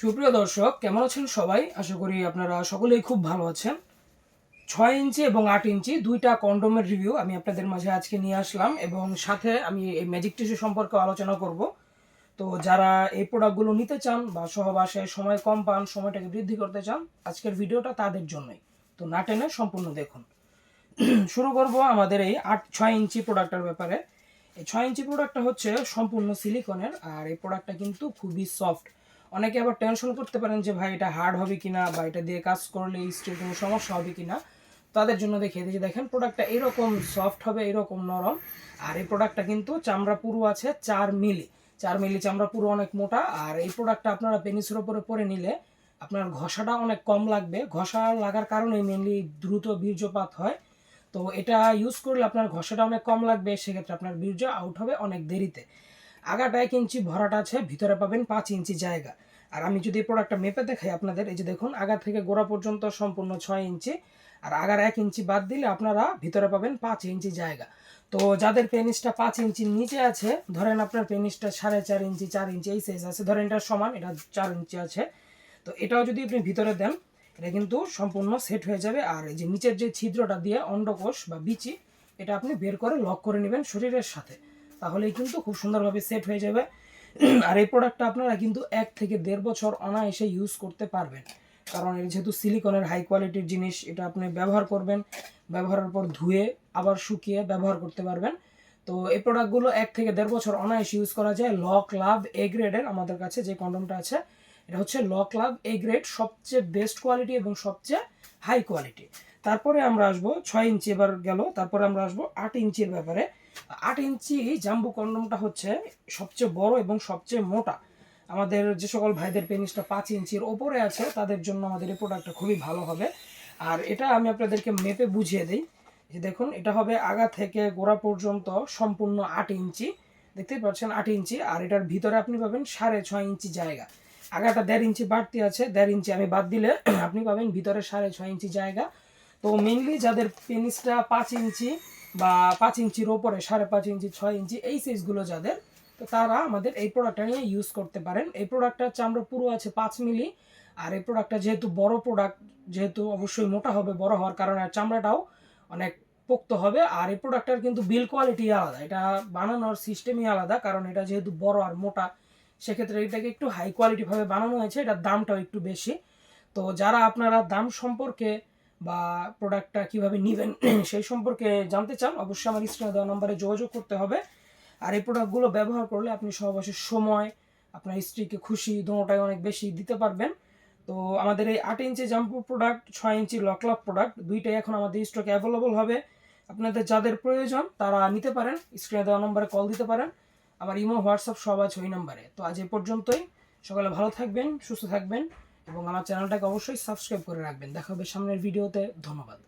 সুপ্রিয় দর্শক, কেমন আছেন সবাই? আশা করি আপনারা সকলেই খুব ভালো আছেন। 6 ইঞ্চি এবং 8 ইঞ্চি দুইটা কন্ডোমের রিভিউ আমি আপনাদের মাঝে আজকে নিয়ে আসলাম, এবং সাথে আমি এই ম্যাজিক টিস্যু সম্পর্কে আলোচনা করব। তো যারা এই প্রোডাক্টগুলো নিতে চান বা সহবাসে সময় কম পান, সময়টাকে বৃদ্ধি করতে চান, আজকের ভিডিওটা তাদের জন্যই। তো না টেনে সম্পূর্ণ দেখুন। শুরু করব আমাদের এই 6 ইঞ্চি প্রোডাক্টের ব্যাপারে। এই 6 ইঞ্চি প্রোডাক্টটা হচ্ছে সম্পূর্ণ সিলিকনের, আর এই প্রোডাক্টটা কিন্তু খুবই সফট। অনেকে আবার টেনশন করতে পারেন যে ভাই এটা হার্ড হবে কিনা, বা এটা দিয়ে কাজ করলে স্টিল কোনো সমস্যা হবে কিনা। তাদের জন্য দেখিয়ে দিচ্ছি, দেখেন প্রোডাক্টটা এরকম সফট হবে, এরকম নরম। আর এই প্রোডাক্টটা কিন্তু চামড়া পুরো আছে 4 মিলি। 4 মিলি চামড়া পুরো অনেক মোটা। আর এই প্রোডাক্টটা আপনারা পেনিসের ওপরে পরে নিলে আপনার ঘষাটা অনেক কম লাগবে। ঘষা লাগার কারণে মেনলি দ্রুত বীর্যপাত হয়। তো এটা ইউজ করলে আপনার ঘষাটা অনেক কম লাগবে, সেক্ষেত্রে আপনার বীর্য আউট হবে অনেক দেরিতে। আগাটা 1 ইঞ্চি ভরাটা আছে, ভিতরে পাবেন 5 ইঞ্চি জায়গা। আর আমি যদি এই প্রোডাক্টটা মেপে দেখাই আপনাদের, এই যে দেখুন, আগা থেকে গোড়া পর্যন্ত সম্পূর্ণ 6 ইঞ্চি। আর আগার 1 ইঞ্চি বাদ দিলে আপনারা ভিতরে পাবেন 5 ইঞ্চি জায়গা। তো যাদের পেনিসটা 5 ইঞ্চির নিচে আছে, ধরেন আপনার পেনিসটা 4.5 ইঞ্চি 4 ইঞ্চি এই সাইজ আছে, ধরেন এটা সমান, এটা 4 ইঞ্চি আছে, তো এটাও যদি আপনি ভিতরে দেন, এটা কিন্তু সম্পূর্ণ সেট হয়ে যাবে। আর এই যে নিচের যে ছিদ্রটা দিয়ে অন্ডকোষ বা বিচি, এটা আপনি বের করে লক করে নেবেন শরীরের সাথে, তাহলেই কিন্তু খুব সুন্দরভাবে সেট হয়ে যাবে। আর এই প্রোডাক্টটা আপনারা কিন্তু 1 থেকে 1.5 বছর অনায়াসে ইউজ করতে পারবেন, কারণ এর যেহেতু সিলিকনের হাই কোয়ালিটির জিনিস, এটা আপনি ব্যবহার করবেন, ব্যবহারের পর ধুয়ে আবার শুকিয়ে ব্যবহার করতে পারবেন। তো এই প্রোডাক্টগুলো 1 থেকে 1.5 বছর অনায়াসে ইউজ করা যায়। লক লাভ এ গ্রেডের আমাদের কাছে যে কন্ডমটা আছে, এটা হচ্ছে লক লাভ এ গ্রেড, সবচেয়ে বেস্ট কোয়ালিটি এবং সবচেয়ে হাই কোয়ালিটি। তারপরে আমরা আসবো 6 ইঞ্চি, এবার গেল, তারপরে আমরা আসবো 8 ইঞ্চির ব্যাপারে। 8 ইঞ্চি জাম্বু কন্ডমটা হচ্ছে সবচেয়ে বড় এবং সবচেয়ে মোটা। আমাদের যে সকল ভাইদের পেনিসটা 5 ইঞ্চির ওপরে আছে, তাদের জন্য আমাদের এই প্রোডাক্টটা খুবই ভালো হবে। আর এটা আমি আপনাদেরকে মেপে বুঝিয়ে দিই, যে দেখুন, এটা হবে আগা থেকে গোড়া পর্যন্ত সম্পূর্ণ 8 ইঞ্চি। দেখতেই পাচ্ছেন 8 ইঞ্চি। আর এটার ভিতরে আপনি পাবেন 6.5 ইঞ্চি জায়গা। আগাটা 1.5 ইঞ্চি বাড়তি আছে, 1.5 ইঞ্চি আমি বাদ দিলে আপনি পাবেন ভিতরে 6.5 ইঞ্চি জায়গা। তো মেনলি যাদের পেনিসটা 5 ইঞ্চি বা 5 ইঞ্চির ওপরে, 5.5 ইঞ্চি 6 ইঞ্চি এই সাইজগুলো যাদের, তো তারা আমাদের এই প্রোডাক্টটা নিয়ে ইউজ করতে পারেন। এই প্রোডাক্টটার চামড়া পুরো আছে 5 মিলি। আর এই প্রোডাক্টটা যেহেতু বড় প্রোডাক্ট, যেহেতু অবশ্যই মোটা হবে, বড় হওয়ার কারণে চামড়াটাও অনেক পোক্ত হবে। আর এই প্রোডাক্টটার কিন্তু বিল কোয়ালিটি আলাদা, এটা বানানোর সিস্টেমই আলাদা, কারণ এটা যেহেতু বড় আর মোটা, সেক্ষেত্রে এটাকে একটু হাই কোয়ালিটিভাবে বানানো হয়েছে, এটার দামটাও একটু বেশি। তো যারা আপনারা দাম সম্পর্কে বা প্রোডাক্টটা কিভাবে নেবেন সেই সম্পর্কে জানতে চান, অবশ্যই আমার স্ক্রিনে দেওয়া নম্বরে যোগাযোগ করতে হবে। আর এই প্রোডাক্টগুলো ব্যবহার করলে আপনি সহবাসের সময় আপনার স্ত্রীকে খুশি দোনোটাই অনেক বেশি দিতে পারবেন। তো আমাদের এই 8 ইঞ্চি জাম্পু প্রোডাক্ট, 6 ইঞ্চি লকলাভ প্রোডাক্ট, দুইটাই এখন আমাদের স্টকে অ্যাভেলেবল হবে। আপনাদের যাদের প্রয়োজন তারা নিতে পারেন, স্ক্রিনে দেওয়া নম্বরে কল দিতে পারেন। আমার ইমো হোয়াটসঅ্যাপ সব আছে ওই নম্বরে। তো আজ এ পর্যন্তই। সকালে ভালো থাকবেন, সুস্থ থাকবেন, এবং আমার চ্যানেলটাকে অবশ্যই সাবস্ক্রাইব করে রাখবেন। দেখা হবে সামনের ভিডিওতে। ধন্যবাদ।